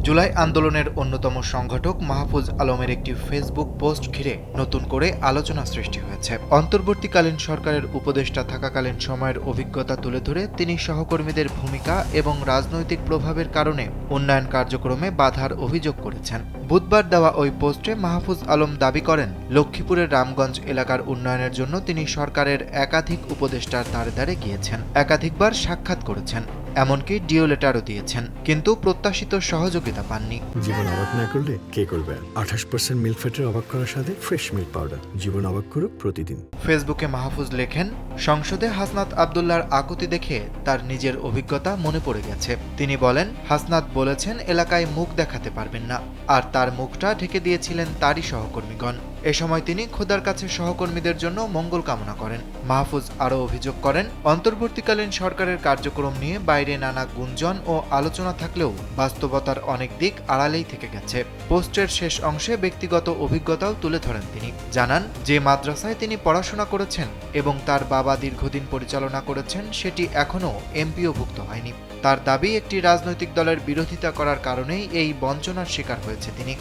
জুলাই আন্দোলনের অন্যতম সংগঠক মাহফুজ আলমের একটি ফেসবুক পোস্ট ঘিরে নতুন করে আলোচনা সৃষ্টি হয়েছে। অন্তর্বর্তীকালীন সরকারের উপদেষ্টা থাকাকালীন সময়ের অভিজ্ঞতা তুলে ধরে তিনি সহকর্মীদের ভূমিকা এবং রাজনৈতিক প্রভাবের কারণে উন্নয়ন কার্যক্রমে বাধার অভিযোগ করেছেন। বুধবার দেওয়া ওই পোস্টে মাহফুজ আলম দাবি করেন, লক্ষ্মীপুরের রামগঞ্জ এলাকার উন্নয়নের জন্য তিনি সরকারের একাধিক উপদেষ্টার ধারে ধারে গিয়েছেন, একাধিকবার সাক্ষাৎ করেছেন, এমনকি ডিও লেটারও দিয়েছেন, কিন্তু প্রত্যাশিত সহযোগিতা পাননি। জীবন অবাক না করলে কে করবে? 28% মিল্ক ফ্যাটের অবাক করার সাথে ফ্রেশ মিল্ক পাউডার। জীবন অবাক করুক প্রতিদিন। ফেসবুকে মাহফুজ লেখেন, সংসদে হাসনাত আবদুল্লাহর আকুতি দেখে তার নিজের অভিজ্ঞতা মনে পড়ে গেছে। তিনি বলেন, হাসনাত বলেছেন এলাকায় মুখ দেখাতে পারবেন না, আর তার মুখটা ঢেকে দিয়েছিলেন তারই সহকর্মীগণ। এ সময় তিনি খোদার কাছে সহকর্মীদের জন্য মঙ্গল কামনা করেন। মাহফুজ আরও অভিযোগ করেন, অন্তর্বর্তীকালীন সরকারের কার্যক্রম নিয়ে বাইরে নানা গুঞ্জন ও আলোচনা থাকলেও বাস্তবতার অনেক দিক আড়ালেই থেকে গেছে। পোস্টের শেষ অংশে ব্যক্তিগত অভিজ্ঞতাও তুলে ধরেন তিনি। জানান, যে মাদ্রাসায় তিনি পড়াশোনা করেছেন এবং তার বাবা দীর্ঘদিন পরিচালনা করেছেন সেটি এখনও এমপিওভুক্ত হয়নি। তার দাবি, একটি রাজনৈতিক দলের বিরোধিতা করার কারণেই এই বঞ্চনার শিকার হয়েছে তিনি।